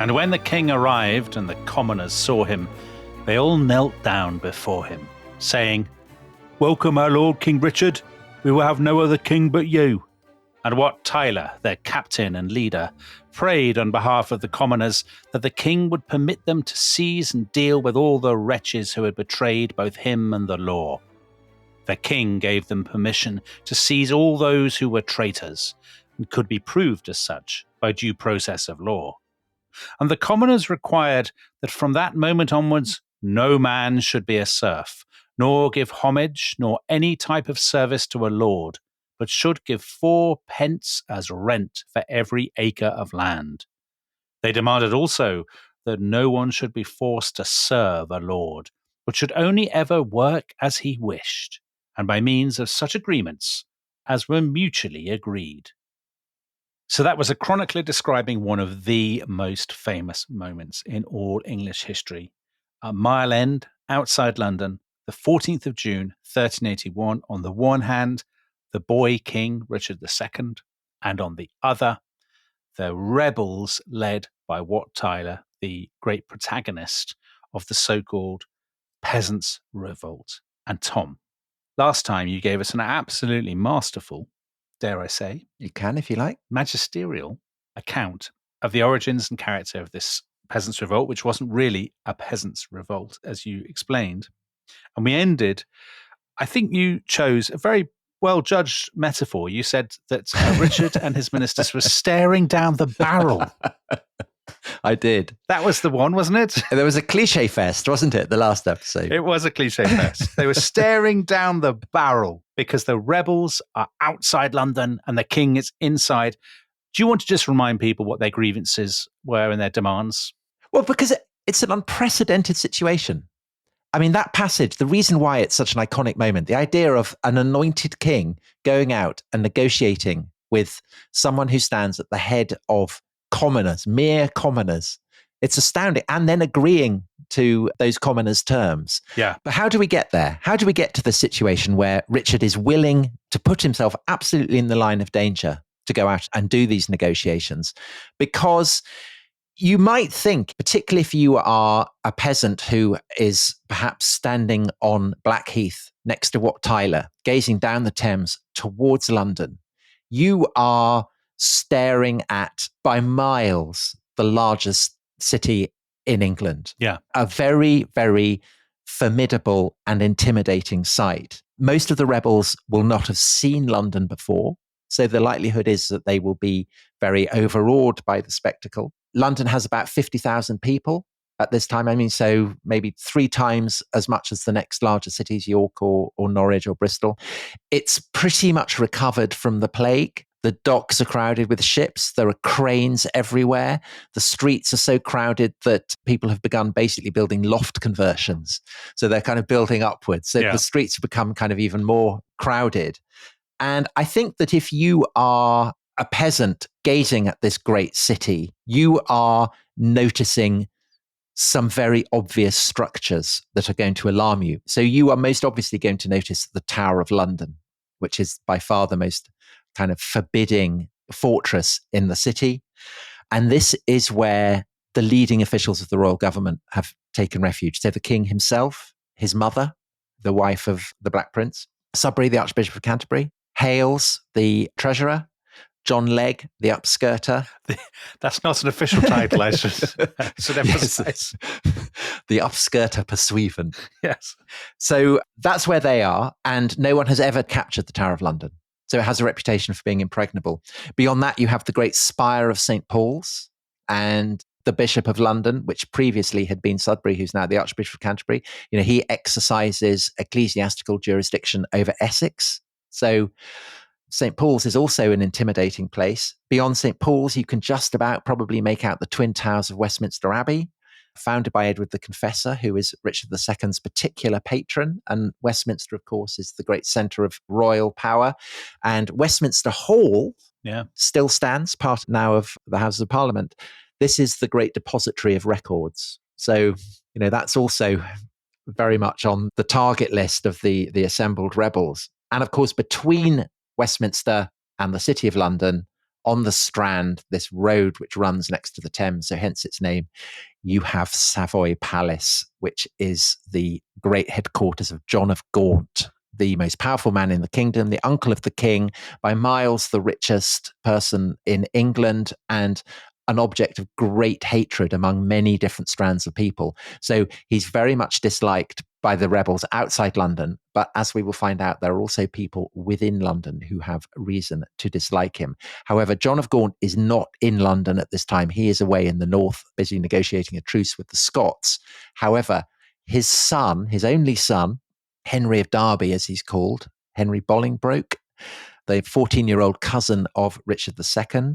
And when the king arrived and the commoners saw him, they all knelt down before him, saying, "Welcome, our lord, King Richard. We will have no other king but you." And Wat Tyler, their captain and leader, prayed on behalf of the commoners that the king would permit them to seize and deal with all the wretches who had betrayed both him and the law. The king gave them permission to seize all those who were traitors, and could be proved as such by due process of law. And the commoners required that from that moment onwards, no man should be a serf, nor give homage, nor any type of service to a lord, but should give 4 pence as rent for every acre of land. They demanded also that no one should be forced to serve a lord, but should only ever work as he wished, and by means of such agreements as were mutually agreed. So that was a chronicler describing one of the most famous moments in all English history. At Mile End, outside London, the 14th of June, 1381, on the one hand, the boy king, Richard II, and on the other, the rebels led by Wat Tyler, the great protagonist of the so-called Peasants Revolt. And Tom, last time you gave us an absolutely masterful, dare I say, You can if you like, magisterial account of the origins and character of this Peasants' Revolt, which wasn't really a peasants' revolt, as you explained. And we ended, I think you chose a very well-judged metaphor. You said that Richard and his ministers were staring down the barrel. I did. That was the one, wasn't it? There was a cliche fest, wasn't it, the last episode? It was a cliche fest. They were staring down the barrel because the rebels are outside London and the king is inside. Do you want to just remind people what their grievances were and their demands? Well, because it's an unprecedented situation. I mean, that passage, the reason why it's such an iconic moment, the idea of an anointed king going out and negotiating with someone who stands at the head of commoners, mere commoners. It's astounding. And then agreeing to those commoners' terms. Yeah. But how do we get there? How do we get to the situation where Richard is willing to put himself absolutely in the line of danger to go out and do these negotiations? Because you might think, particularly if you are a peasant who is perhaps standing on Blackheath next to Wat Tyler, gazing down the Thames towards London, you are staring at, by miles, the largest city in England. Yeah. A very, very formidable and intimidating sight. Most of the rebels will not have seen London before, so the likelihood is that they will be very overawed by the spectacle. London has about 50,000 people at this time. I mean, so maybe 3 times as much as the next larger cities, York or Norwich or Bristol. It's pretty much recovered from the plague. The docks are crowded with ships. There are cranes everywhere. The streets are so crowded that people have begun basically building loft conversions. So they're kind of building upwards. So the streets have become kind of even more crowded. And I think that if you are a peasant gazing at this great city, you are noticing some very obvious structures that are going to alarm you. So you are most obviously going to notice the Tower of London, which is by far the most kind of forbidding fortress in the city. And this is where the leading officials of the royal government have taken refuge. So the king himself, his mother, the wife of the Black Prince, Sudbury, the Archbishop of Canterbury, Hales, the treasurer, John Legg, the upskirter. That's not an official title, I should emphasize. Yes. The upskirter pursuivant. Yes. So that's where they are, and no one has ever captured the Tower of London. So it has a reputation for being impregnable. Beyond that, you have the great spire of St. Paul's and the Bishop of London, which previously had been Sudbury, who's now the Archbishop of Canterbury. You know, he exercises ecclesiastical jurisdiction over Essex. So St. Paul's is also an intimidating place. Beyond St. Paul's, you can just about probably make out the twin towers of Westminster Abbey, founded by Edward the Confessor, who is Richard II's particular patron. And Westminster, of course, is the great centre of royal power. And Westminster Hall still stands, part now of the Houses of Parliament. This is the great depository of records. So, you know, that's also very much on the target list of the assembled rebels. And of course, between Westminster and the City of London on the Strand, this road which runs next to the Thames, so hence its name, you have Savoy Palace, which is the great headquarters of John of Gaunt, the most powerful man in the kingdom, the uncle of the king, by miles the richest person in England, and an object of great hatred among many different strands of people. So he's very much disliked by the rebels outside London. But as we will find out, there are also people within London who have reason to dislike him. However, John of Gaunt is not in London at this time. He is away in the north, busy negotiating a truce with the Scots. However, his son, his only son, Henry of Derby, as he's called, Henry Bolingbroke, the 14-year-old cousin of Richard II,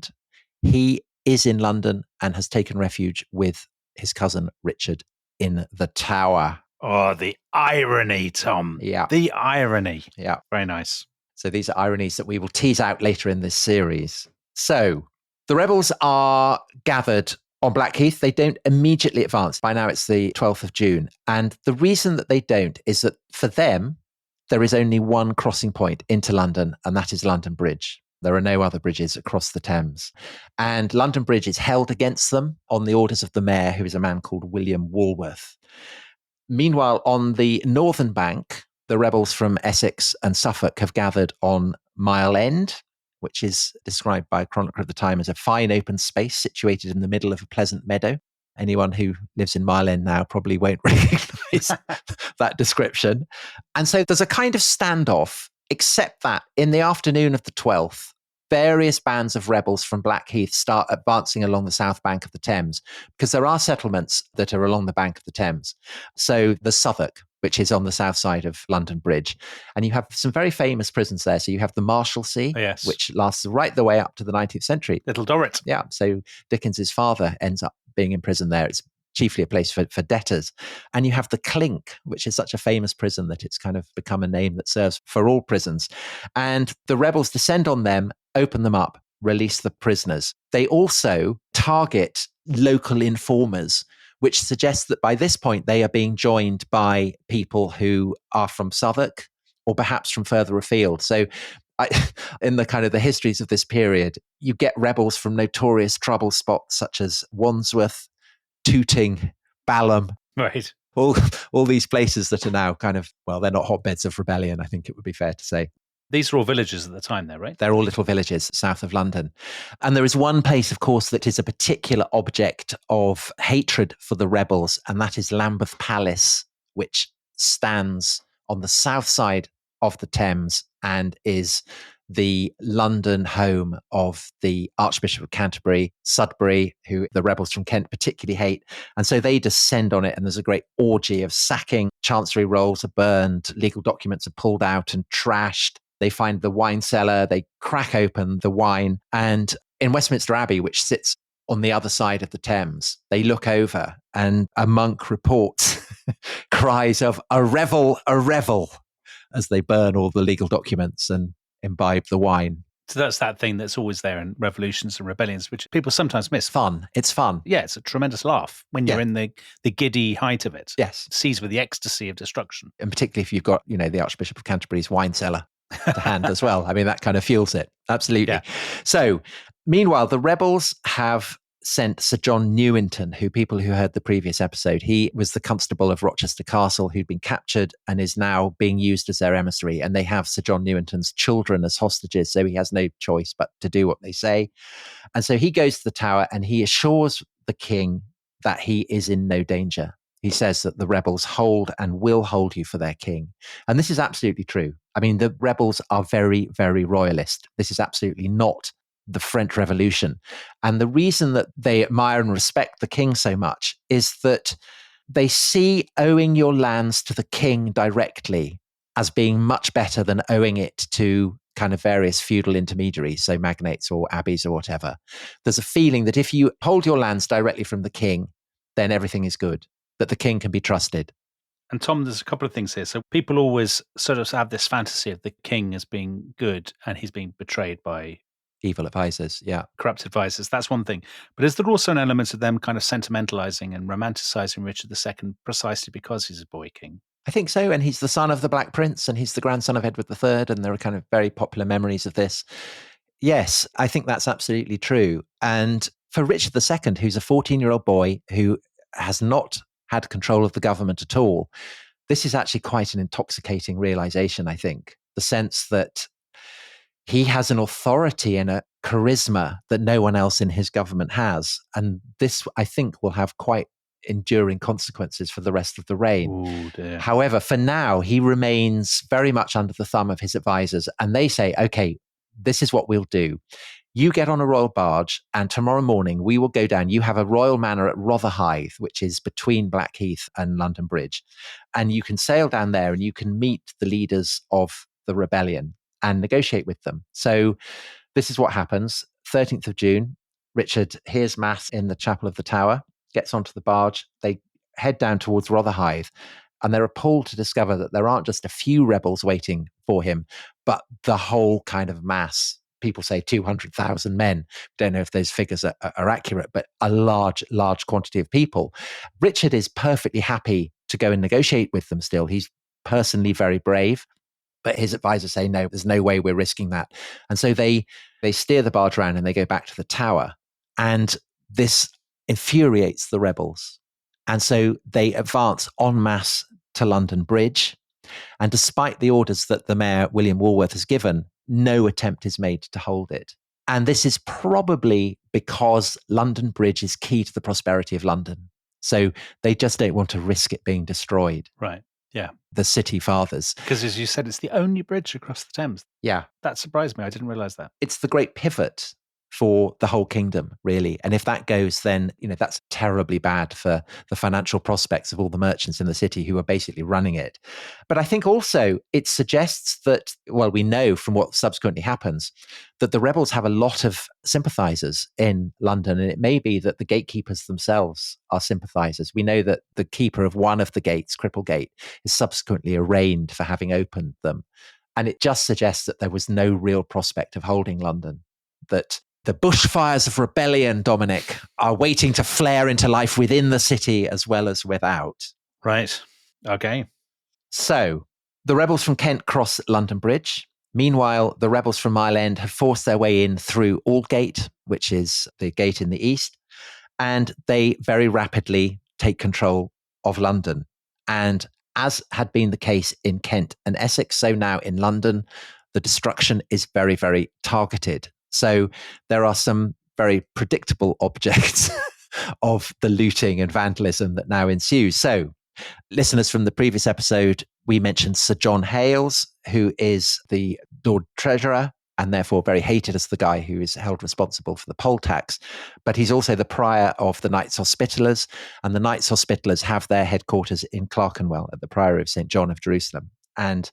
he is in London and has taken refuge with his cousin Richard in the Tower. Oh, the irony, Tom. Yeah. The irony. Yeah. Very nice. So these are ironies that we will tease out later in this series. So the rebels are gathered on Blackheath. They don't immediately advance. By now it's the 12th of June. And the reason that they don't is that for them, there is only one crossing point into London, and that is London Bridge. There are no other bridges across the Thames. And London Bridge is held against them on the orders of the mayor, who is a man called William Walworth. Meanwhile, on the northern bank, the rebels from Essex and Suffolk have gathered on Mile End, which is described by a chronicler of the time as a fine open space situated in the middle of a pleasant meadow. Anyone who lives in Mile End now probably won't recognize that description. And so there's a kind of standoff, except that in the afternoon of the 12th, various bands of rebels from Blackheath start advancing along the south bank of the Thames, because there are settlements that are along the bank of the Thames. So the Southwark, which is on the south side of London Bridge. And you have some very famous prisons there. So you have the Marshalsea, yes, which lasts right the way up to the 19th century. Little Dorrit. Yeah. So Dickens's father ends up being in prison there. It's chiefly a place for debtors. And you have the Clink, which is such a famous prison that it's kind of become a name that serves for all prisons. And the rebels descend on them, open them up, release the prisoners. They also target local informers, which suggests that by this point they are being joined by people who are from Southwark or perhaps from further afield. So in the kind of the histories of this period, you get rebels from notorious trouble spots such as Wandsworth, Tooting, Balham. Right. All these places that are now kind of, well, they're not hotbeds of rebellion, I think it would be fair to say. These are all villages at the time, though, right? They're all little villages south of London. And there is one place, of course, that is a particular object of hatred for the rebels, and that is Lambeth Palace, which stands on the south side of the Thames and is the London home of the Archbishop of Canterbury, Sudbury, who the rebels from Kent particularly hate. And so they descend on it, and there's a great orgy of sacking. Chancery rolls are burned, legal documents are pulled out and trashed. They find the wine cellar, they crack open the wine. And in Westminster Abbey, which sits on the other side of the Thames, they look over and a monk reports cries of "a revel, as they burn all the legal documents and imbibe the wine. So that's that thing that's always there in revolutions and rebellions, which people sometimes miss. Fun. It's fun. Yeah, it's a tremendous laugh when you're in the giddy height of it. Yes. Seized with the ecstasy of destruction. And particularly if you've got, the Archbishop of Canterbury's wine cellar to hand as well. I mean, that kind of fuels it. Absolutely. Yeah. So, meanwhile, the rebels have sent Sir John Newington, who people who heard the previous episode, he was the constable of Rochester Castle who'd been captured and is now being used as their emissary. And they have Sir John Newington's children as hostages, so he has no choice but to do what they say. And so he goes to the Tower and he assures the king that he is in no danger. He says that the rebels hold and will hold you for their king. And this is absolutely true. I mean, the rebels are very, very royalist. This is absolutely not the French Revolution. And the reason that they admire and respect the king so much is that they see owing your lands to the king directly as being much better than owing it to kind of various feudal intermediaries, so magnates or abbeys or whatever. There's a feeling that if you hold your lands directly from the king, then everything is good, that the king can be trusted. And Tom, there's a couple of things here. So people always sort of have this fantasy of the king as being good and he's being betrayed by evil advisors, corrupt advisors. That's one thing. But is there also an element of them kind of sentimentalizing and romanticizing Richard II precisely because he's a boy king? I think so. And he's the son of the Black Prince and he's the grandson of Edward III. And there are kind of very popular memories of this. Yes, I think that's absolutely true. And for Richard II, who's a 14-year-old boy who has not had control of the government at all, this is actually quite an intoxicating realization, I think. The sense that he has an authority and a charisma that no one else in his government has. And this, I think, will have quite enduring consequences for the rest of the reign. Ooh, dear. However, for now, he remains very much under the thumb of his advisors. And they say, okay, this is what we'll do. You get on a royal barge, and tomorrow morning we will go down. You have a royal manor at Rotherhithe, which is between Blackheath and London Bridge. And you can sail down there and you can meet the leaders of the rebellion and negotiate with them. So this is what happens. 13th of June, Richard hears mass in the chapel of the Tower, gets onto the barge. They head down towards Rotherhithe, and they're appalled to discover that there aren't just a few rebels waiting for him, but the whole kind of mass. People say 200,000 men. Don't know if those figures are accurate, but a large quantity of people. Richard is perfectly happy to go and negotiate with them still. He's personally very brave, but his advisors say, no, there's no way we're risking that. And so they steer the barge around and they go back to the Tower. And this infuriates the rebels. And so they advance en masse to London Bridge. And despite the orders that the mayor, William Walworth, has given, no attempt is made to hold it. And this is probably because London Bridge is key to the prosperity of London. So they just don't want to risk it being destroyed. Right. Yeah. The city fathers. Because as you said, it's the only bridge across the Thames. Yeah. That surprised me. I didn't realize that. It's the great pivot for the whole kingdom, really. And if that goes, then, that's terribly bad for the financial prospects of all the merchants in the city who are basically running it. But I think also it suggests that, well, we know from what subsequently happens, that the rebels have a lot of sympathizers in London. And it may be that the gatekeepers themselves are sympathizers. We know that the keeper of one of the gates, Cripplegate, is subsequently arraigned for having opened them. And it just suggests that there was no real prospect of holding London, that the bushfires of rebellion, Dominic, are waiting to flare into life within the city as well as without. Right. Okay. So the rebels from Kent cross London Bridge. Meanwhile, the rebels from Mile End have forced their way in through Aldgate, which is the gate in the east, and they very rapidly take control of London. And as had been the case in Kent and Essex, so now in London, the destruction is very, very targeted. So there are some very predictable objects of the looting and vandalism that now ensues. So listeners from the previous episode, we mentioned Sir John Hales, who is the Lord Treasurer and therefore very hated as the guy who is held responsible for the poll tax. But he's also the prior of the Knights Hospitallers, and the Knights Hospitallers have their headquarters in Clerkenwell at the Priory of St. John of Jerusalem. And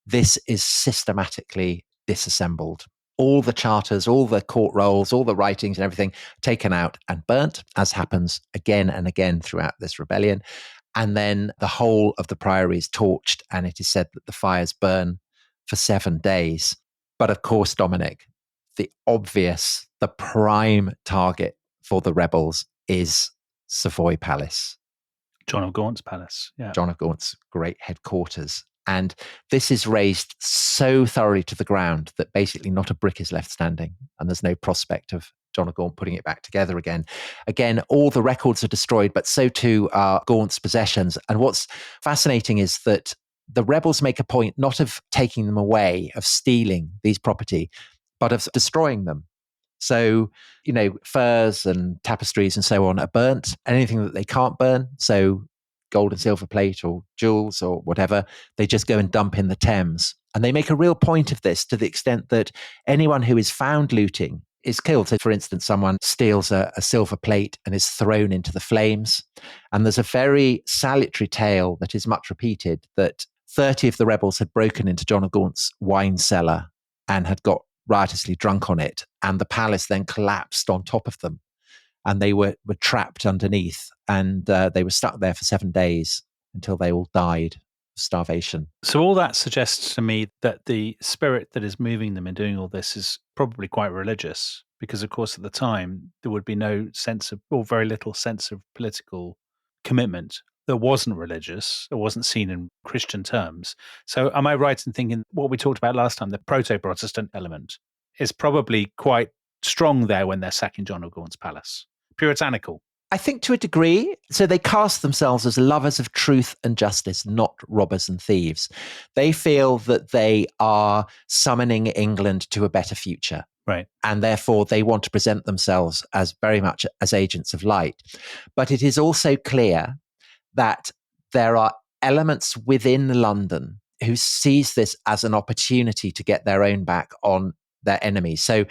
this is systematically disassembled. All the charters, all the court rolls, all the writings and everything taken out and burnt, as happens again and again throughout this rebellion. And then the whole of the priory is torched, and it is said that the fires burn for 7 days. But of course, Dominic, the prime target for the rebels is Savoy Palace. John of Gaunt's palace. Yeah. John of Gaunt's great headquarters. And this is razed so thoroughly to the ground that basically not a brick is left standing, and there's no prospect of John of Gaunt putting it back together again. Again, all the records are destroyed, but so too are Gaunt's possessions. And what's fascinating is that the rebels make a point not of taking them away, of stealing these property, but of destroying them. So, furs and tapestries and so on are burnt. Anything that they can't burn, so gold and silver plate or jewels or whatever, they just go and dump in the Thames. And they make a real point of this to the extent that anyone who is found looting is killed. So, for instance, someone steals a silver plate and is thrown into the flames. And there's a very salutary tale that is much repeated that 30 of the rebels had broken into John of Gaunt's wine cellar and had got riotously drunk on it. And the palace then collapsed on top of them. And they were trapped underneath, and they were stuck there for 7 days until they all died of starvation. So all that suggests to me that the spirit that is moving them in doing all this is probably quite religious, because of course at the time there would be no sense of, or very little sense of political commitment that wasn't religious, or wasn't seen in Christian terms. So am I right in thinking what we talked about last time, the proto-Protestant element is probably quite strong there when they're sacking John of Gaunt's palace. Puritanical. I think to a degree. So they cast themselves as lovers of truth and justice, not robbers and thieves. They feel that they are summoning England to a better future. Right. And therefore they want to present themselves as very much as agents of light. But it is also clear that there are elements within London who sees this as an opportunity to get their own back on their enemies. So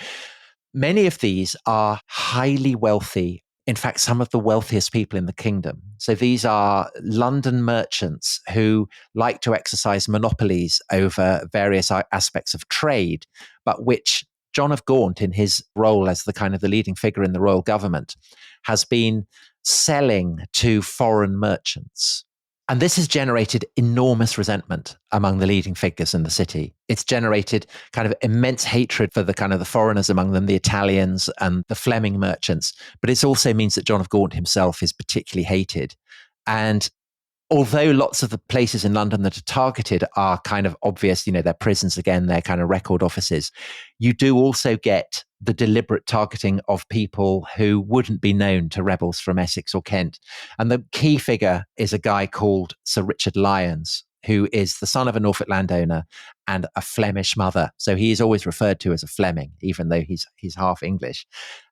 many of these are highly wealthy. In fact, some of the wealthiest people in the kingdom. So these are London merchants who like to exercise monopolies over various aspects of trade, but which John of Gaunt, in his role as the kind of the leading figure in the royal government, has been selling to foreign merchants. And this has generated enormous resentment among the leading figures in the city. It's generated kind of immense hatred for the kind of the foreigners among them, the Italians and the Fleming merchants. But it also means that John of Gaunt himself is particularly hated. And although lots of the places in London that are targeted are kind of obvious, they're prisons again, they're kind of record offices, you do also get the deliberate targeting of people who wouldn't be known to rebels from Essex or Kent. And the key figure is a guy called Sir Richard Lyons, who is the son of a Norfolk landowner and a Flemish mother. So he is always referred to as a Fleming, even though he's half English.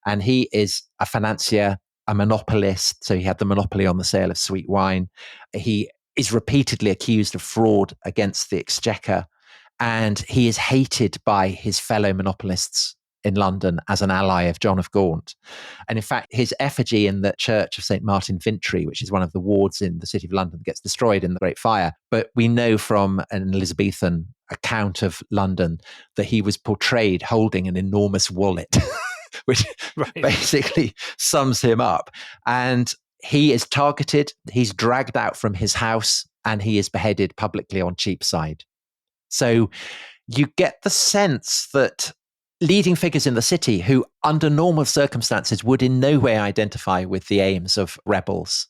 And he is a financier, a monopolist. So he had the monopoly on the sale of sweet wine. He is repeatedly accused of fraud against the Exchequer. And he is hated by his fellow monopolists in London as an ally of John of Gaunt. And in fact, his effigy in the church of St. Martin Vintry, which is one of the wards in the city of London, gets destroyed in the Great Fire. But we know from an Elizabethan account of London that he was portrayed holding an enormous wallet, which basically sums him up. And he is targeted, he's dragged out from his house, and he is beheaded publicly on Cheapside. So you get the sense that leading figures in the city who under normal circumstances would in no way identify with the aims of rebels,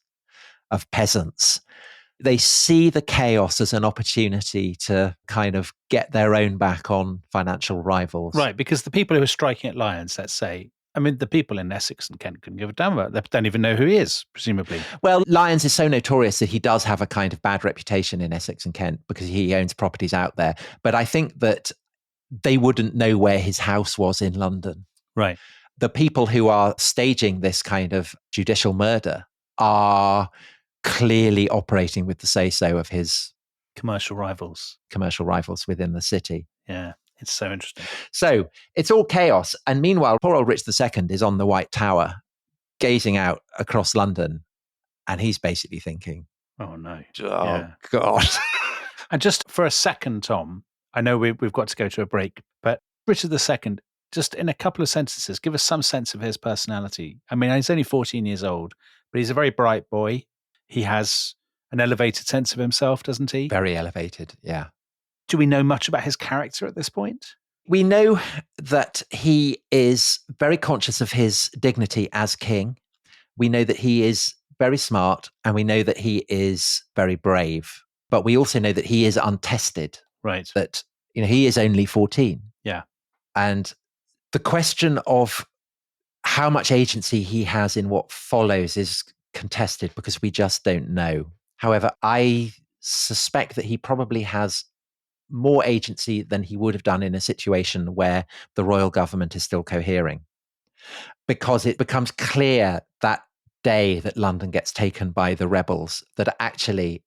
of peasants, they see the chaos as an opportunity to kind of get their own back on financial rivals. Right, because the people who are striking at Lyons, let's say, the people in Essex and Kent couldn't give a damn about it. They don't even know who he is, presumably. Well, Lyons is so notorious that he does have a kind of bad reputation in Essex and Kent because he owns properties out there. But I think that they wouldn't know where his house was in London. Right. The people who are staging this kind of judicial murder are clearly operating with the say-so of his commercial rivals within the city. Yeah. It's so interesting. So it's all chaos. And meanwhile, poor old Rich II is on the White Tower, gazing out across London. And he's basically thinking, oh, no. Oh, God. And just for a second, Tom, I know we've got to go to a break, but Richard II, just in a couple of sentences, give us some sense of his personality. He's only 14 years old, but he's a very bright boy. He has an elevated sense of himself, doesn't he? Very elevated, yeah. Do we know much about his character at this point? We know that he is very conscious of his dignity as king. We know that he is very smart, and we know that he is very brave. But we also know that he is untested. Right. That, he is only 14. Yeah. And the question of how much agency he has in what follows is contested because we just don't know. However, I suspect that he probably has more agency than he would have done in a situation where the royal government is still cohering. Because it becomes clear that day that London gets taken by the rebels that actually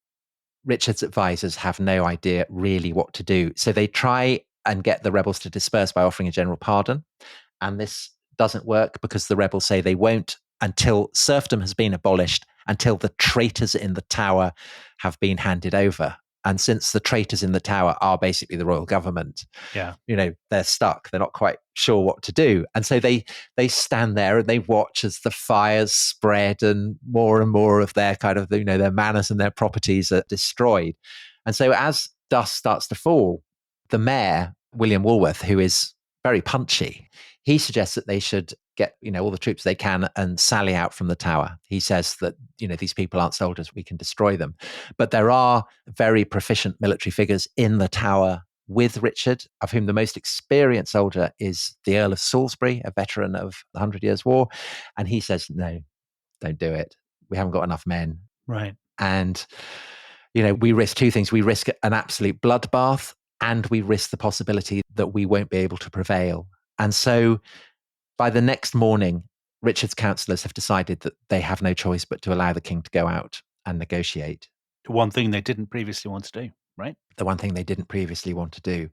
Richard's advisors have no idea really what to do. So they try and get the rebels to disperse by offering a general pardon. And this doesn't work because the rebels say they won't until serfdom has been abolished, until the traitors in the Tower have been handed over. And since the traitors in the Tower are basically the royal government, they're stuck. They're not quite sure what to do. And so they stand there and they watch as the fires spread and more of their kind of, their manors and their properties are destroyed. And so as dusk starts to fall, the mayor, William Woolworth, who is very punchy, he suggests that they should get, all the troops they can and sally out from the Tower. He says that, these people aren't soldiers, we can destroy them. But there are very proficient military figures in the Tower with Richard, of whom the most experienced soldier is the Earl of Salisbury, a veteran of the 100 Years' War. And he says, no, don't do it. We haven't got enough men. Right. And, we risk two things. We risk an absolute bloodbath, and we risk the possibility that we won't be able to prevail. And so by the next morning, Richard's councillors have decided that they have no choice but to allow the king to go out and negotiate. The one thing they didn't previously want to do, right? The one thing they didn't previously want to do.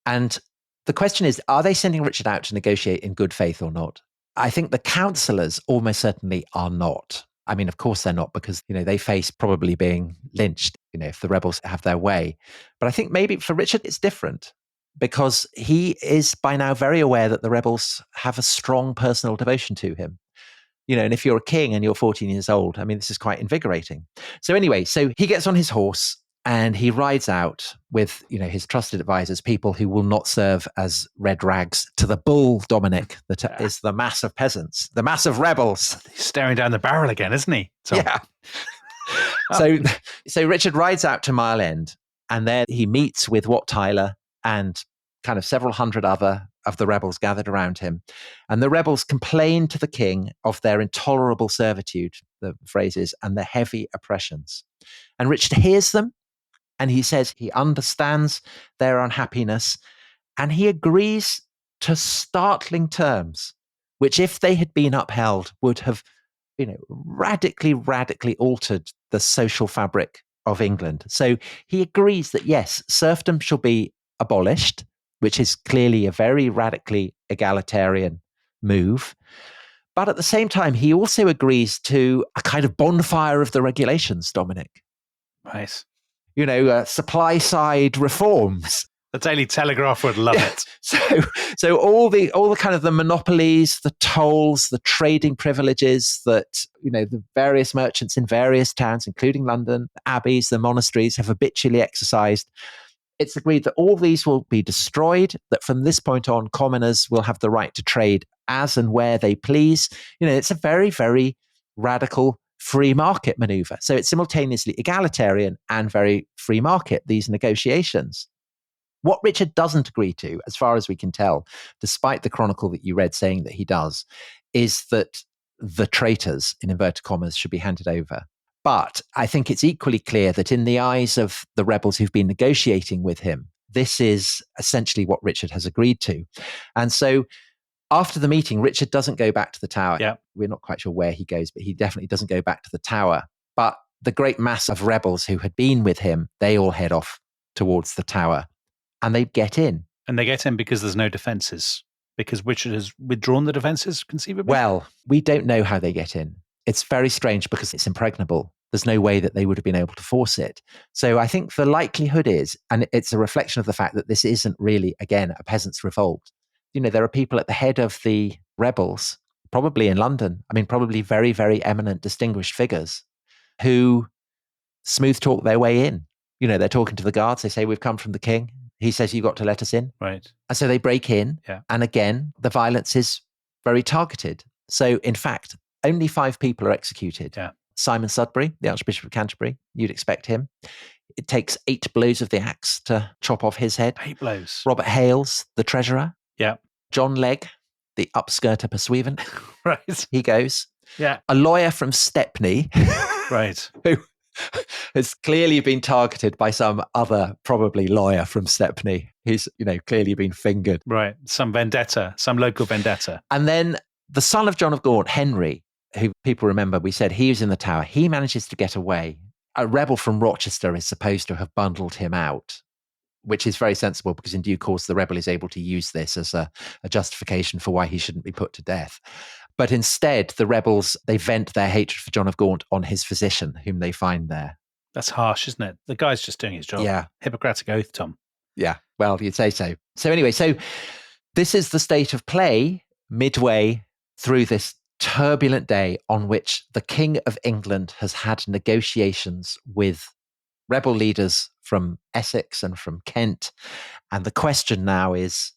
And the question is, are they sending Richard out to negotiate in good faith or not? I think the councillors almost certainly are not. I mean, of course they're not, because, they face probably being lynched, if the rebels have their way. But I think maybe for Richard, it's different, because he is by now very aware that the rebels have a strong personal devotion to him. And if you're a king and you're 14 years old, I mean, this is quite invigorating. So anyway, so he gets on his horse and he rides out with, his trusted advisors, people who will not serve as red rags to the bull, Dominic, that is the mass of peasants, the mass of rebels. He's staring down the barrel again, isn't he? Yeah. So Richard rides out to Mile End, and there he meets with Wat Tyler and kind of several hundred other of the rebels gathered around him. And the rebels complain to the king of their intolerable servitude, the phrase is, and their heavy oppressions. And Richard hears them, and he says he understands their unhappiness, and he agrees to startling terms, which, if they had been upheld, would have, radically altered the social fabric of England. So he agrees that, yes, serfdom shall be abolished, which is clearly a very radically egalitarian move. But at the same time, he also agrees to a kind of bonfire of the regulations, Dominic. Nice. Supply side reforms. The Daily Telegraph would love it. So all the kind of the monopolies, the tolls, the trading privileges that, the various merchants in various towns, including London, abbeys, the monasteries, have habitually exercised. It's agreed that all these will be destroyed, that from this point on, commoners will have the right to trade as and where they please. It's a very, very radical free market maneuver. So it's simultaneously egalitarian and very free market, these negotiations. What Richard doesn't agree to, as far as we can tell, despite the chronicle that you read saying that he does, is that the traitors, in inverted commas, should be handed over. But I think it's equally clear that in the eyes of the rebels who've been negotiating with him, this is essentially what Richard has agreed to. And so after the meeting, Richard doesn't go back to the Tower. Yeah. We're not quite sure where he goes, but he definitely doesn't go back to the Tower. But the great mass of rebels who had been with him, they all head off towards the Tower. And they get in. And they get in because there's no defences. Because Richard has withdrawn the defences, conceivably? Well, we don't know how they get in. It's very strange because it's impregnable. There's no way that they would have been able to force it. So I think the likelihood is, and it's a reflection of the fact that this isn't really, again, a peasants' revolt. There are people at the head of the rebels, probably in London, probably very, very eminent, distinguished figures who smooth talk their way in. They're talking to the guards. They say, we've come from the king. He says, you've got to let us in. Right. And so they break in. Yeah. And again, the violence is very targeted. So in fact, only 5 people are executed. Yeah. Simon Sudbury, the Archbishop of Canterbury, you'd expect him. It takes 8 blows of the axe to chop off his head. 8 blows. Robert Hales, the treasurer. Yeah. John Legg, the upskirter pursuivant. Right. He goes. Yeah. A lawyer from Stepney. Right. Who has clearly been targeted by some other, probably lawyer from Stepney. He's, clearly been fingered. Right. Some vendetta, some local vendetta. And then the son of John of Gaunt, Henry, who people remember, we said he was in the Tower. He manages to get away. A rebel from Rochester is supposed to have bundled him out, which is very sensible because in due course, the rebel is able to use this as a justification for why he shouldn't be put to death. But instead, the rebels, they vent their hatred for John of Gaunt on his physician, whom they find there. That's harsh, isn't it? The guy's just doing his job. Yeah. Hippocratic oath, Tom. Yeah. Well, you'd say so. So anyway, so this is the state of play midway through this turbulent day on which the King of England has had negotiations with rebel leaders from Essex and from Kent. And the question now is,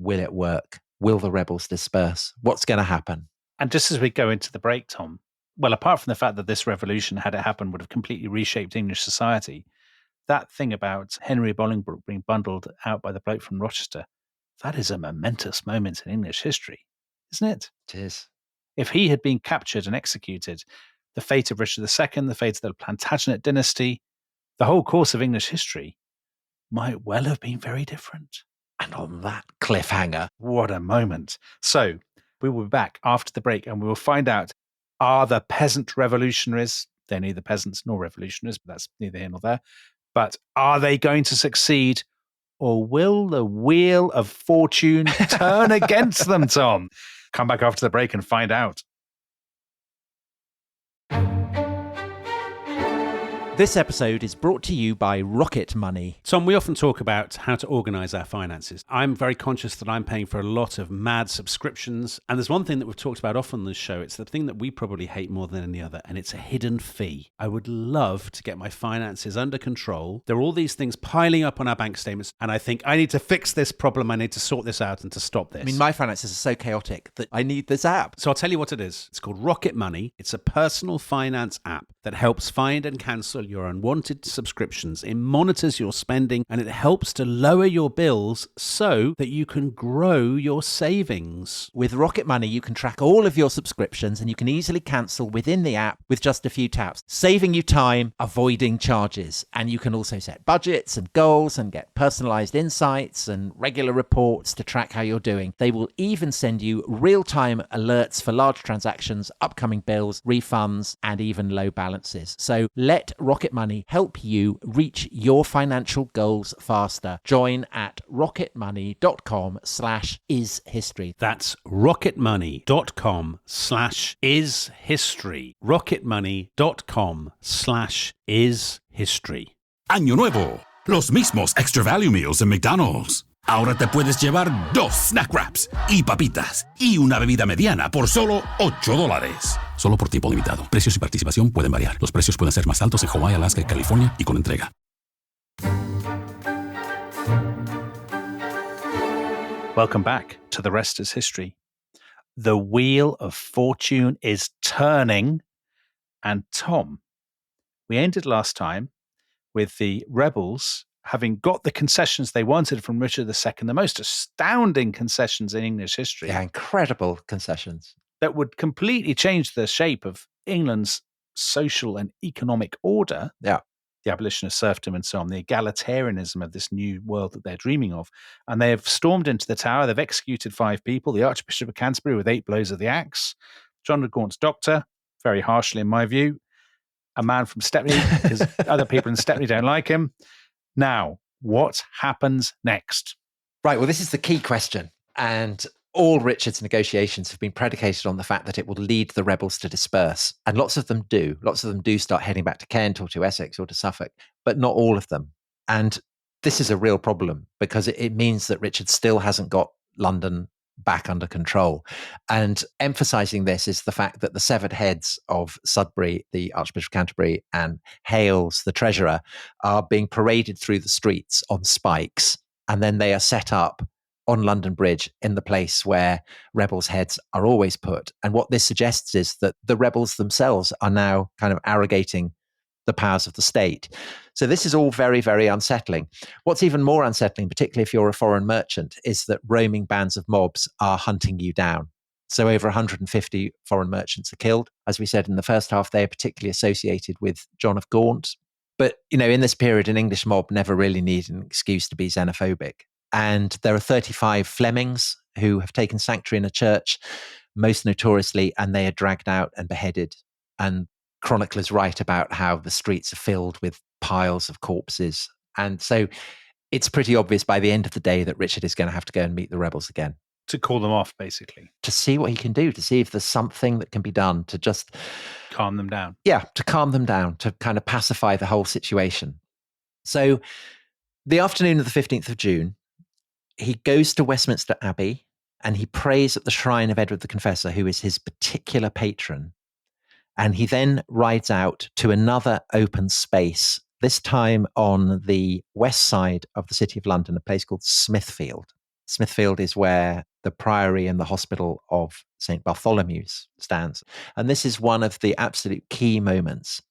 will it work? Will the rebels disperse? What's going to happen? And just as we go into the break, Tom, well, apart from the fact that this revolution, had it happened, would have completely reshaped English society, That thing about Henry Bolingbroke being bundled out by the bloke from Rochester, that is a momentous moment in English history, isn't it? It is. If he had been captured and executed, the fate of Richard II, the fate of the Plantagenet dynasty, the whole course of English history might well have been very different. And on that cliffhanger, what a moment. So we will be back after the break and we will find out, are the peasant revolutionaries, they're neither peasants nor revolutionaries, but that's neither here nor there, but are they going to succeed, or will the wheel of fortune turn against them, Tom? Come back after the break and find out. This episode is brought to you by Rocket Money. Tom, we often talk about how to organise our finances. I'm very conscious that I'm paying for a lot of mad subscriptions. And there's one thing that we've talked about often on this show. It's the thing that we probably hate more than any other, and it's a hidden fee. I would love to get my finances under control. There are all these things piling up on our bank statements, and I think I need to fix this problem. I need to sort this out and to stop this. I mean, my finances are so chaotic that I need this app. So I'll tell you what it is. It's called Rocket Money. It's a personal finance app that helps find and cancel your unwanted subscriptions. It monitors your spending and it helps to lower your bills so that you can grow your savings. With Rocket Money, you can track all of your subscriptions and you can easily cancel within the app with just a few taps, saving you time, avoiding charges. And you can also set budgets and goals and get personalized insights and regular reports to track how you're doing. They will even send you real-time alerts for large transactions, upcoming bills, refunds, and even low balances. So let Rocket Money help you reach your financial goals faster. Join at rocketmoney.com/ishistory. That's rocketmoney.com/ishistory. rocketmoney.com/ishistory. Año nuevo, los mismos Extra Value Meals en McDonald's. Ahora te puedes llevar 2 snack wraps y papitas y una bebida mediana por solo $8. Solo por tiempo limitado. Precios y participación pueden variar. Los precios pueden ser más altos en Hawái, Alaska y California y con entrega. Welcome back to The Rest is History. The wheel of fortune is turning. And Tom, we ended last time with the rebels having got the concessions they wanted from Richard II, the most astounding concessions in English history. Yeah, incredible concessions. That would completely change the shape of England's social and economic order. Yeah. The abolition of serfdom and so on, the egalitarianism of this new world that they're dreaming of. And they have stormed into the tower. They've executed 5 people, the Archbishop of Canterbury with 8 blows of the axe, John of Gaunt's doctor, very harshly in my view, a man from Stepney, because other people in Stepney don't like him. Now, what happens next? Right, well, this is the key question. And all Richard's negotiations have been predicated on the fact that it will lead the rebels to disperse. And lots of them do. Lots of them do start heading back to Kent or to Essex or to Suffolk, but not all of them. And this is a real problem because it means that Richard still hasn't got London back under control. And emphasizing this is the fact that the severed heads of Sudbury, the Archbishop of Canterbury, and Hales, the treasurer, are being paraded through the streets on spikes. And then they are set up on London Bridge in the place where rebels' heads are always put. And what this suggests is that the rebels themselves are now kind of arrogating the powers of the state. So this is all very, very unsettling. What's even more unsettling, particularly if you're a foreign merchant, is that roaming bands of mobs are hunting you down. So over 150 foreign merchants are killed. As we said in the first half, they are particularly associated with John of Gaunt. But, you know, in this period, an English mob never really needed an excuse to be xenophobic. And there are 35 Flemings who have taken sanctuary in a church, most notoriously, and they are dragged out and beheaded. And chroniclers write about how the streets are filled with piles of corpses. And so it's pretty obvious by the end of the day that Richard is going to have to go and meet the rebels again. To call them off, basically. To see what he can do, to see if there's something that can be done to just calm them down. Yeah, to calm them down, to kind of pacify the whole situation. So the afternoon of the 15th of June, he goes to Westminster Abbey and he prays at the shrine of Edward the Confessor, who is his particular patron. And he then rides out to another open space, this time on the west side of the City of London, a place called Smithfield. Smithfield is where the priory and the hospital of St. Bartholomew's stands. And this is one of the absolute key moments.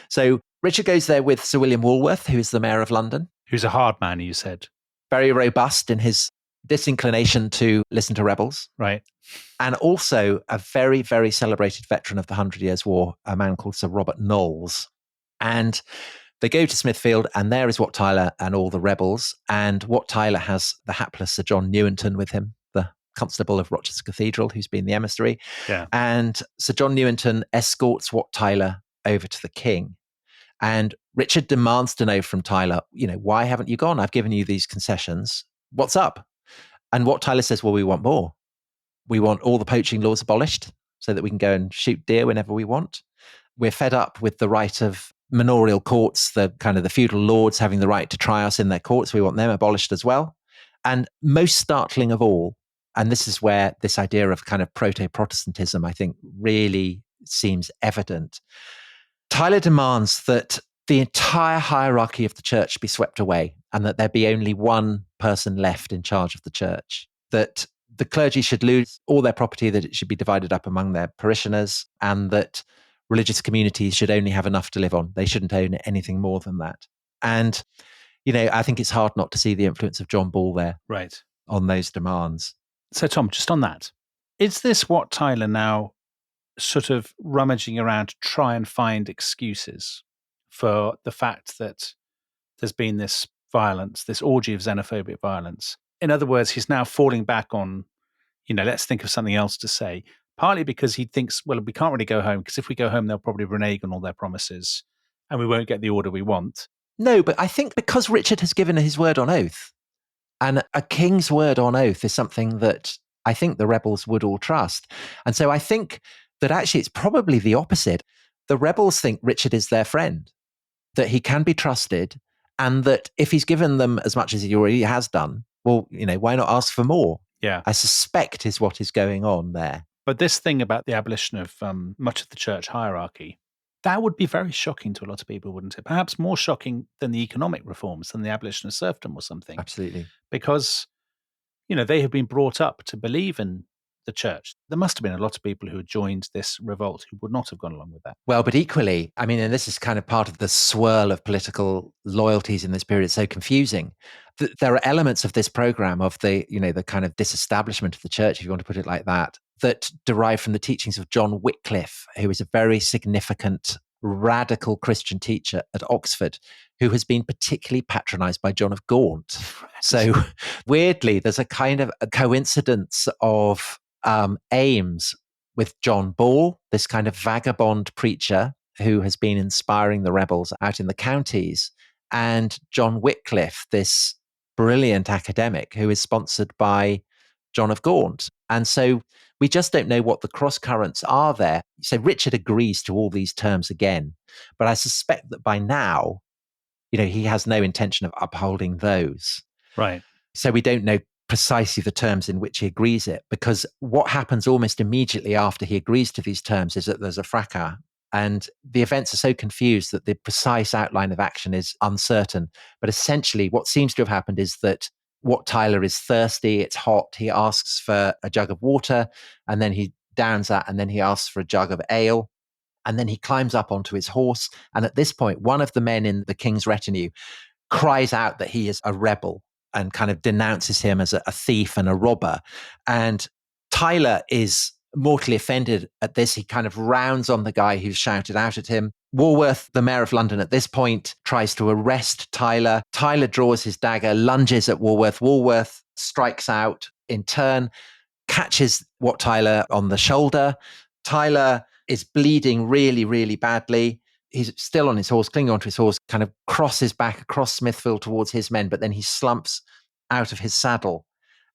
So Richard goes there with Sir William Walworth, who is the mayor of London. Who's a hard man, you said. Very robust in his disinclination to listen to rebels. Right. And also a very, very celebrated veteran of the 100 Years' War, a man called Sir Robert Knowles. And they go to Smithfield, and there is Wat Tyler and all the rebels. And Wat Tyler has the hapless Sir John Newington with him, the constable of Rochester Cathedral, who's been the emissary. Yeah. And Sir John Newington escorts Wat Tyler over to the king. And Richard demands to know from Tyler, why haven't you gone? I've given you these concessions. What's up? And Wat Tyler says, well, we want more. We want all the poaching laws abolished so that we can go and shoot deer whenever we want. We're fed up with the right of manorial courts, the kind of the feudal lords having the right to try us in their courts. We want them abolished as well. And most startling of all, and this is where this idea of kind of proto-Protestantism, I think, really seems evident. Tyler demands that the entire hierarchy of the church be swept away and that there be only one person left in charge of the church, that the clergy should lose all their property, that it should be divided up among their parishioners, and that religious communities should only have enough to live on. They shouldn't own anything more than that. And, I think it's hard not to see the influence of John Ball there Right. on those demands. So, Tom, just on that, is this Wat Tyler now sort of rummaging around to try and find excuses for the fact that there's been this violence, this orgy of xenophobic violence? In other words, he's now falling back on, let's think of something else to say, partly because he thinks, well, we can't really go home because if we go home, they'll probably renege on all their promises and we won't get the order we want. No, but I think because Richard has given his word on oath, and a king's word on oath is something that I think the rebels would all trust. And so I think that actually it's probably the opposite. The rebels think Richard is their friend, that he can be trusted, and that if he's given them as much as he already has done, well, why not ask for more? Yeah. I suspect is what is going on there. But this thing about the abolition of much of the church hierarchy, that would be very shocking to a lot of people, wouldn't it? Perhaps more shocking than the economic reforms, than the abolition of serfdom or something. Absolutely. Because, they have been brought up to believe in the church. There must have been a lot of people who had joined this revolt who would not have gone along with that. Well, but equally, and this is kind of part of the swirl of political loyalties in this period. It's so confusing. There are elements of this program of the kind of disestablishment of the church, if you want to put it like that derive from the teachings of John Wycliffe, who is a very significant radical Christian teacher at Oxford, who has been particularly patronized by John of Gaunt. So weirdly, there's a kind of a coincidence of aims with John Ball, this kind of vagabond preacher who has been inspiring the rebels out in the counties, and John Wycliffe, this brilliant academic who is sponsored by John of Gaunt. And so we just don't know what the cross currents are there. So Richard agrees to all these terms again, but I suspect that by now, he has no intention of upholding those. Right. So we don't know precisely the terms in which he agrees it, because what happens almost immediately after he agrees to these terms is that there's a fracas, and the events are so confused that the precise outline of action is uncertain. But essentially what seems to have happened is that Wat Tyler is thirsty, it's hot, he asks for a jug of water, and then he downs that, and then he asks for a jug of ale, and then he climbs up onto his horse. And at this point, one of the men in the king's retinue cries out that he is a rebel and kind of denounces him as a thief and a robber. And Tyler is mortally offended at this. He kind of rounds on the guy who's shouted out at him. Walworth, the mayor of London at this point, tries to arrest Tyler. Tyler draws his dagger, lunges at Walworth. Walworth strikes out in turn, catches Wat Tyler on the shoulder. Tyler is bleeding really, really badly. He's still on his horse, clinging onto his horse, kind of crosses back across Smithfield towards his men, but then he slumps out of his saddle.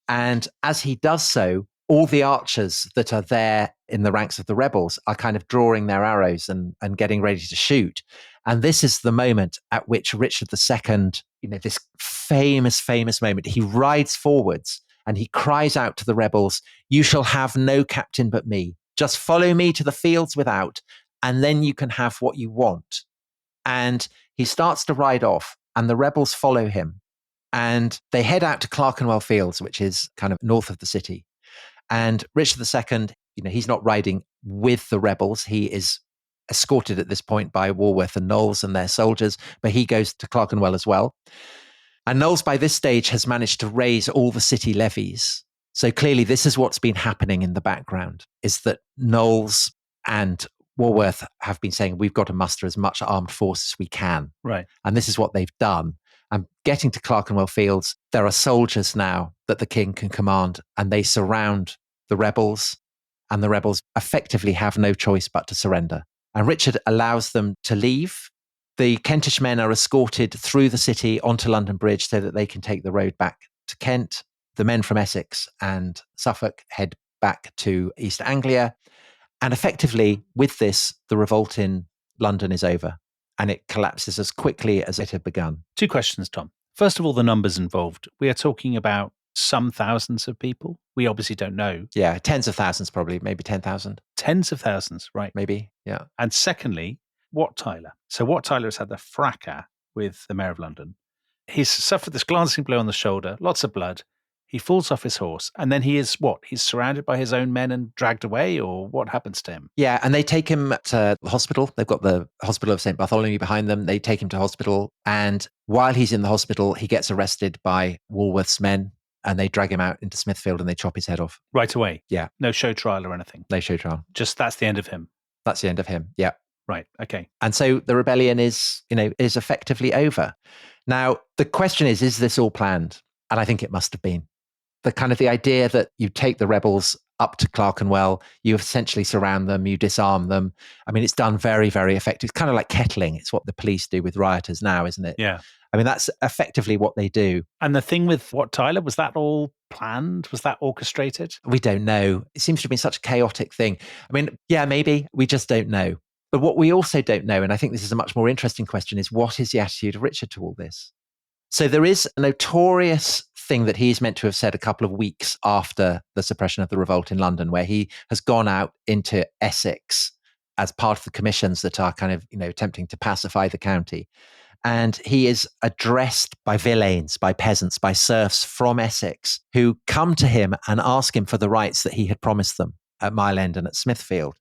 And as he does so, all the archers that are there in the ranks of the rebels are kind of drawing their arrows and getting ready to shoot. And this is the moment at which Richard II, this famous moment, he rides forwards and he cries out to the rebels, "You shall have no captain but me. Just follow me to the fields without, and then you can have what you want." And he starts to ride off, and the rebels follow him. And they head out to Clerkenwell Fields, which is kind of north of the city. And Richard II, he's not riding with the rebels. He is escorted at this point by Walworth and Knowles and their soldiers, but he goes to Clerkenwell as well. And Knowles, by this stage, has managed to raise all the city levies. So clearly, this is what's been happening in the background, is that Knowles and Walworth have been saying, we've got to muster as much armed force as we can. Right. And this is what they've done. And getting to Clerkenwell Fields, there are soldiers now that the king can command, and they surround the rebels, and the rebels effectively have no choice but to surrender. And Richard allows them to leave. The Kentish men are escorted through the city onto London Bridge so that they can take the road back to Kent. The men from Essex and Suffolk head back to East Anglia. And effectively, with this, the revolt in London is over, and it collapses as quickly as it had begun. 2 questions, Tom. First of all, the numbers involved. We are talking about some thousands of people. We obviously don't know. Yeah, tens of thousands probably, maybe 10,000. Tens of thousands, right. Maybe, yeah. And secondly, Wat Tyler. So Wat Tyler has had the fracas with the Mayor of London. He's suffered this glancing blow on the shoulder, lots of blood. He falls off his horse, and then he is what? He's surrounded by his own men and dragged away, or what happens to him? Yeah, and they take him to the hospital. They've got the Hospital of St. Bartholomew behind them. They take him to hospital, and while he's in the hospital, he gets arrested by Walworth's men, and they drag him out into Smithfield and they chop his head off. Right away? Yeah. No show trial or anything? No show trial. Just that's the end of him? That's the end of him, yeah. Right, okay. And so the rebellion is effectively over. Now, the question is this all planned? And I think it must have been. The idea that you take the rebels up to Clerkenwell, you essentially surround them, you disarm them. I mean, it's done very, very effective. It's kind of like kettling. It's what the police do with rioters now, isn't it? Yeah. I mean, that's effectively what they do. And the thing with Wat Tyler, was that all planned? Was that orchestrated? We don't know. It seems to have been such a chaotic thing. I mean, yeah, maybe. We just don't know. But what we also don't know, and I think this is a much more interesting question, is what is the attitude of Richard to all this? So there is a notorious thing that he's meant to have said a couple of weeks after the suppression of the revolt in London, where he has gone out into Essex as part of the commissions that are kind of, attempting to pacify the county. And he is addressed by villeins, by peasants, by serfs from Essex who come to him and ask him for the rights that he had promised them at Mile End and at Smithfield.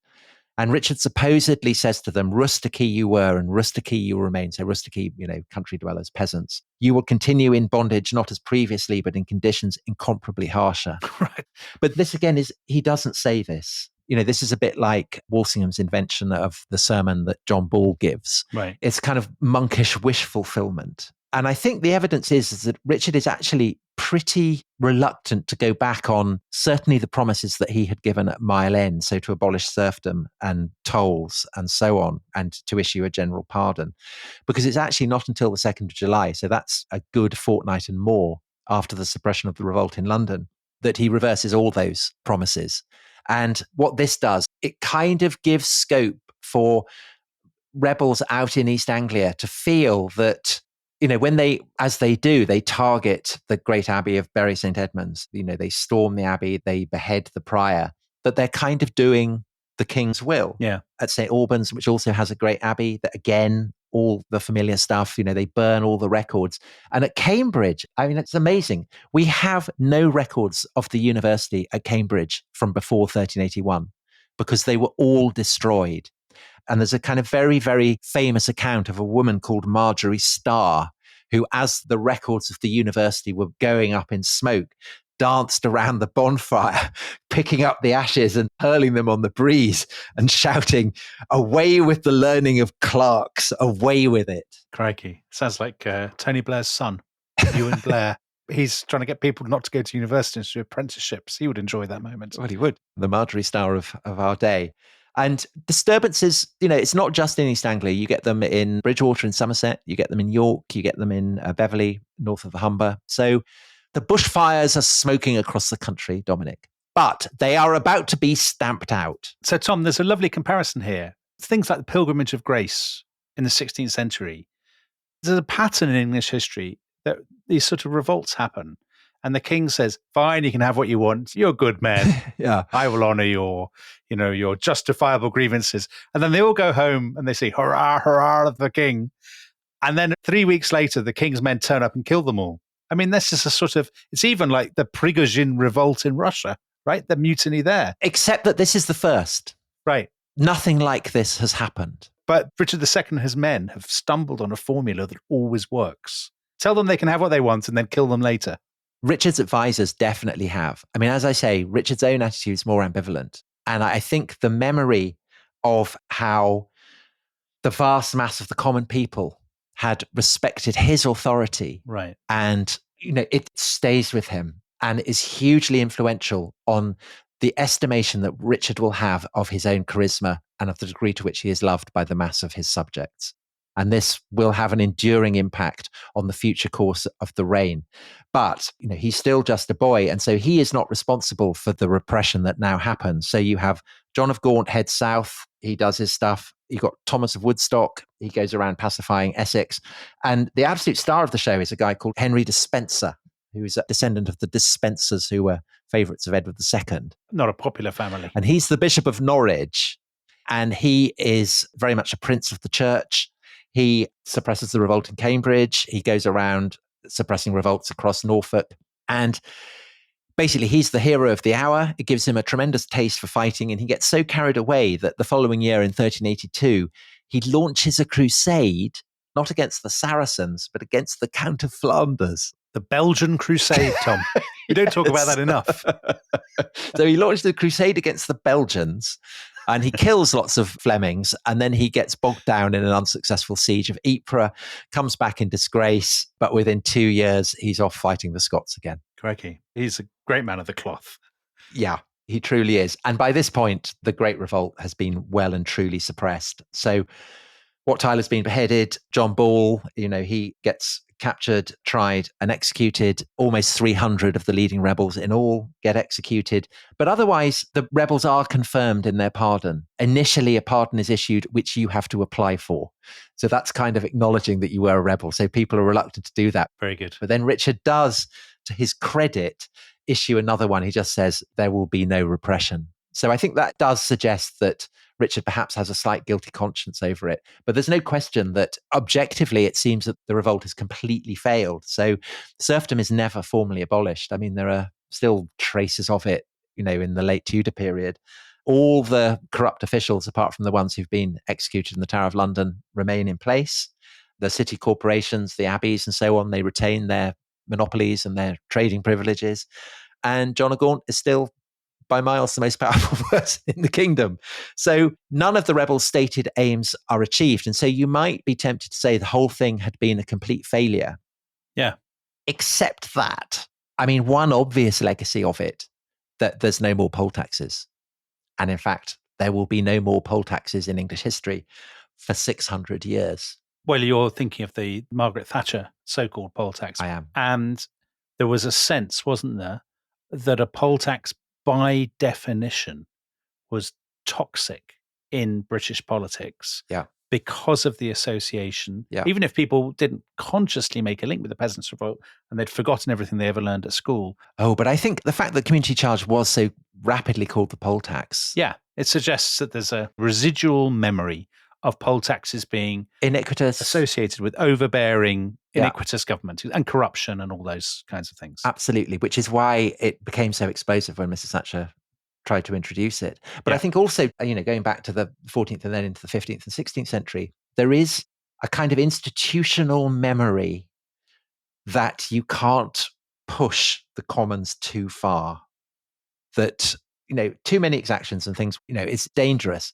And Richard supposedly says to them, rustici you were and rustici you remain. So rustici, country dwellers, peasants. You will continue in bondage, not as previously, but in conditions incomparably harsher. Right. But this again he doesn't say this. This is a bit like Walsingham's invention of the sermon that John Ball gives. Right. It's kind of monkish wish fulfillment. And I think the evidence is that Richard is actually pretty reluctant to go back on certainly the promises that he had given at Mile End, so to abolish serfdom and tolls and so on, and to issue a general pardon, because it's actually not until the 2nd of July, so that's a good fortnight and more after the suppression of the revolt in London, that he reverses all those promises. And what this does, it kind of gives scope for rebels out in East Anglia to feel that when they target the great abbey of Bury St. Edmunds, they storm the abbey, they behead the prior, that they're kind of doing the king's will. Yeah. At St. Albans, which also has a great abbey, that again, all the familiar stuff, they burn all the records. And at Cambridge, I mean, it's amazing. We have no records of the university at Cambridge from before 1381 because they were all destroyed. And there's a kind of very, very famous account of a woman called Marjorie Starr, who, as the records of the university were going up in smoke, danced around the bonfire, picking up the ashes and hurling them on the breeze and shouting, "Away with the learning of clerks, away with it." Crikey. Sounds like Tony Blair's son, Ewan Blair. He's trying to get people not to go to university and to do apprenticeships. He would enjoy that moment. Well, he would. The Marjorie Starr of our day. And disturbances, it's not just in East Anglia. You get them in Bridgewater in Somerset. You get them in York. You get them in Beverley, north of the Humber. So the bushfires are smoking across the country, Dominic. But they are about to be stamped out. So, Tom, there's a lovely comparison here. Things like the Pilgrimage of Grace in the 16th century. There's a pattern in English history that these sort of revolts happen. And the king says, "Fine, you can have what you want. You're good men. Yeah, I will honor your justifiable grievances." And then they all go home and they say, "Hurrah, hurrah, the king." And then 3 weeks later, the king's men turn up and kill them all. I mean, this is a sort of, it's even like the Prigozhin revolt in Russia, right? The mutiny there. Except that this is the first. Right. Nothing like this has happened. But Richard II and his men have stumbled on a formula that always works. Tell them they can have what they want and then kill them later. Richard's advisors definitely have. I mean, as I say, Richard's own attitude is more ambivalent. And I think the memory of how the vast mass of the common people had respected his authority. Right. And, it stays with him and is hugely influential on the estimation that Richard will have of his own charisma and of the degree to which he is loved by the mass of his subjects. And this will have an enduring impact on the future course of the reign. But, he's still just a boy. And so he is not responsible for the repression that now happens. So you have John of Gaunt heads south. He does his stuff. You've got Thomas of Woodstock. He goes around pacifying Essex. And the absolute star of the show is a guy called Henry Despenser, who is a descendant of the Despensers who were favourites of Edward II. Not a popular family. And he's the Bishop of Norwich. And he is very much a prince of the church. He suppresses the revolt in Cambridge. He goes around suppressing revolts across Norfolk. And basically, he's the hero of the hour. It gives him a tremendous taste for fighting. And he gets so carried away that the following year in 1382, he launches a crusade, not against the Saracens, but against the Count of Flanders. The Belgian Crusade, Tom. We don't talk about that enough. So he launched a crusade against the Belgians. And he kills lots of Flemings, and then he gets bogged down in an unsuccessful siege of Ypres, comes back in disgrace, but within 2 years, he's off fighting the Scots again. Crikey. He's a great man of the cloth. Yeah, he truly is. And by this point, the Great Revolt has been well and truly suppressed. So Wat Tyler's been beheaded. John Ball, he gets captured, tried, and executed. Almost 300 of the leading rebels in all get executed. But otherwise, the rebels are confirmed in their pardon. Initially, a pardon is issued, which you have to apply for. So that's kind of acknowledging that you were a rebel. So people are reluctant to do that. Very good. But then Richard does, to his credit, issue another one. He just says, there will be no repression. So I think that does suggest that Richard perhaps has a slight guilty conscience over it. But there's no question that objectively, it seems that the revolt has completely failed. So serfdom is never formally abolished. I mean, there are still traces of it, in the late Tudor period. All the corrupt officials, apart from the ones who've been executed in the Tower of London, remain in place. The city corporations, the abbeys and so on, they retain their monopolies and their trading privileges. And John of Gaunt is still by miles the most powerful person in the kingdom. So none of the rebels' stated aims are achieved. And so you might be tempted to say the whole thing had been a complete failure. Yeah. Except that, one obvious legacy of it, that there's no more poll taxes. And in fact, there will be no more poll taxes in English history for 600 years. Well, you're thinking of the Margaret Thatcher so-called poll tax. I am. And there was a sense, wasn't there, that a poll tax by definition was toxic in British politics. Yeah. Because of the association. Yeah. Even if people didn't consciously make a link with the Peasants Revolt and they'd forgotten everything they ever learned at school. Oh, but I think the fact that community charge was so rapidly called the poll tax. Yeah. It suggests that there's a residual memory of poll taxes being iniquitous, associated with overbearing, iniquitous government and corruption and all those kinds of things. Absolutely, which is why it became so explosive when Mrs. Thatcher tried to introduce it. But I think also, going back to the 14th and then into the 15th and 16th century, there is a kind of institutional memory that you can't push the commons too far, that, too many exactions and things, it's dangerous.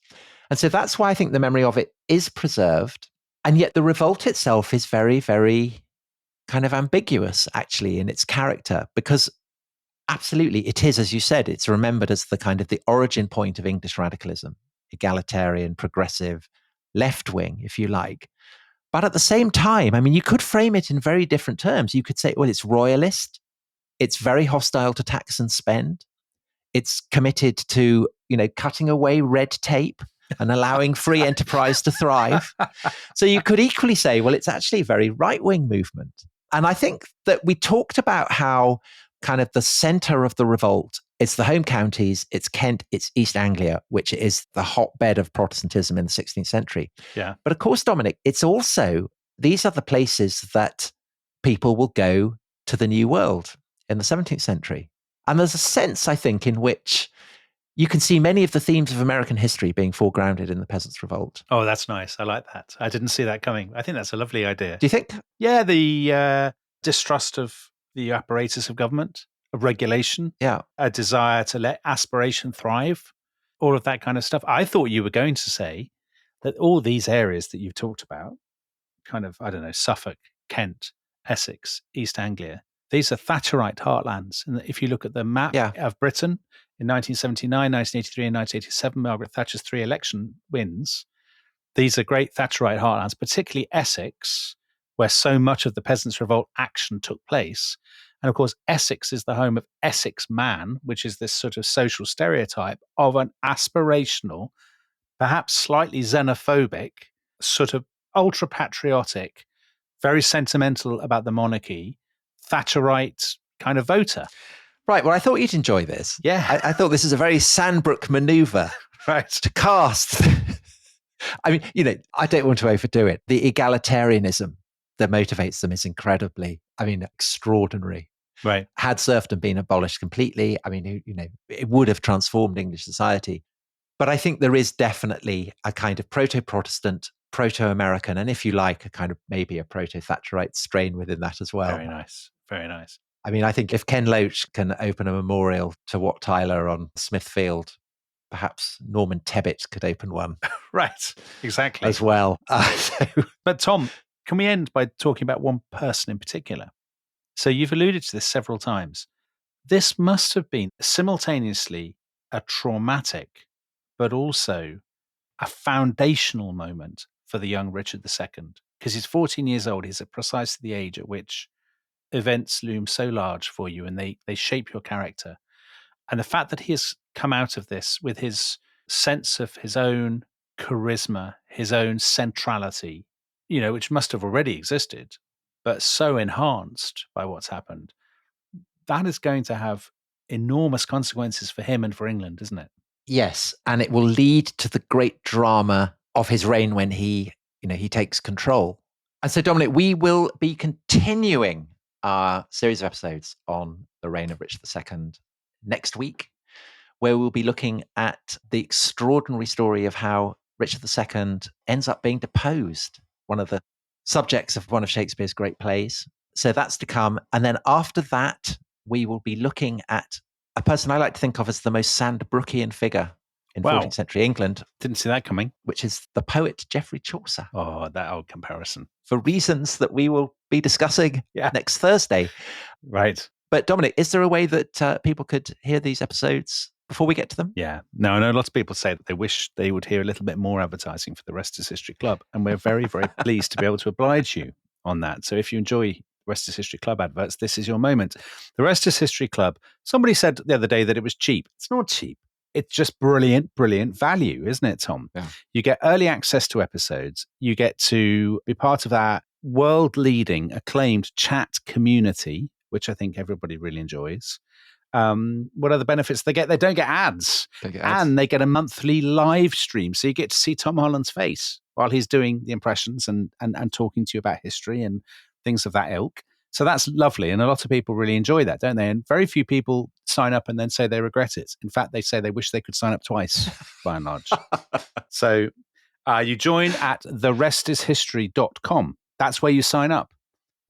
And so that's why I think the memory of it is preserved. And yet the revolt itself is very, very kind of ambiguous, actually, in its character, because absolutely it is, as you said, it's remembered as the kind of the origin point of English radicalism, egalitarian, progressive, left-wing, if you like. But at the same time, you could frame it in very different terms. You could say, well, it's royalist. It's very hostile to tax and spend. It's committed to, cutting away red tape and allowing free enterprise to thrive. So you could equally say, well, it's actually a very right-wing movement. And I think that we talked about how kind of the center of the revolt, it's the home counties, it's Kent, it's East Anglia, which is the hotbed of Protestantism in the 16th century. Yeah. But of course, Dominic, it's also, these are the places that people will go to the New World in the 17th century. And there's a sense, I think, in which you can see many of the themes of American history being foregrounded in the Peasants' Revolt. Oh, that's nice. I like that. I didn't see that coming. I think that's a lovely idea. Do you think? Yeah, the distrust of the apparatus of government, of regulation, Yeah. a desire to let aspiration thrive, all of that kind of stuff. I thought you were going to say that all these areas that you've talked about, kind of, I don't know, Suffolk, Kent, Essex, East Anglia, these are Thatcherite heartlands. And if you look at the map of Britain in 1979, 1983, and 1987, Margaret Thatcher's 3 election wins, these are great Thatcherite heartlands, particularly Essex, where so much of the Peasants' Revolt action took place. And of course, Essex is the home of Essex man, which is this sort of social stereotype of an aspirational, perhaps slightly xenophobic, sort of ultra patriotic, very sentimental about the monarchy, Thatcherite kind of voter. Right. Well, I thought you'd enjoy this. Yeah. I thought this is a very Sandbrook maneuver Right. to cast. I mean, I don't want to overdo it. The egalitarianism that motivates them is incredibly, extraordinary. Right. Had serfdom been abolished completely, it would have transformed English society. But I think there is definitely a kind of proto-Protestant, proto-American, and if you like, a kind of maybe a proto-Thatcherite strain within that as well. Very nice. Very nice. I mean, I think if Ken Loach can open a memorial to Wat Tyler on Smithfield, perhaps Norman Tebbit could open one. Right. Exactly. As well. But Tom, can we end by talking about one person in particular? So you've alluded to this several times. This must have been simultaneously a traumatic, but also a foundational moment for the young Richard II, because he's 14 years old. He's at precisely the age at which events loom so large for you and they shape your character. And the fact that he has come out of this with his sense of his own charisma, his own centrality, which must have already existed, but so enhanced by what's happened, that is going to have enormous consequences for him and for England, isn't it? Yes. And it will lead to the great drama of his reign when he takes control. And so, Dominic, we will be continuing our series of episodes on the reign of Richard II next week, where we'll be looking at the extraordinary story of how Richard II ends up being deposed, one of the subjects of one of Shakespeare's great plays. So that's to come. And then after that, we will be looking at a person I like to think of as the most Sandbrookian figure in 14th century England. Didn't see that coming. Which is the poet Geoffrey Chaucer. Oh, that old comparison. For reasons that we will be discussing next Thursday. Right. But Dominic, is there a way that people could hear these episodes before we get to them? Yeah. No, I know lots of people say that they wish they would hear a little bit more advertising for the Rest is History Club. And we're very, very pleased to be able to oblige you on that. So if you enjoy Rest is History Club adverts, this is your moment. The Rest is History Club, somebody said the other day that it was cheap. It's not cheap. It's just brilliant, brilliant value, isn't it, Tom? Yeah. You get early access to episodes. You get to be part of that world-leading, acclaimed chat community, which I think everybody really enjoys. What are the benefits they get? They don't get ads. And they get a monthly live stream. So you get to see Tom Holland's face while he's doing the impressions and talking to you about history and things of that ilk. So that's lovely. And a lot of people really enjoy that, don't they? And very few people sign up and then say they regret it. In fact, they say they wish they could sign up twice, by and large. So you join at therestishistory.com. That's where you sign up.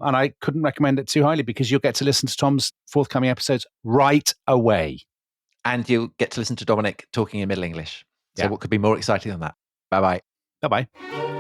And I couldn't recommend it too highly because you'll get to listen to Tom's forthcoming episodes right away. And you'll get to listen to Dominic talking in Middle English. So what could be more exciting than that? Bye-bye. Bye-bye.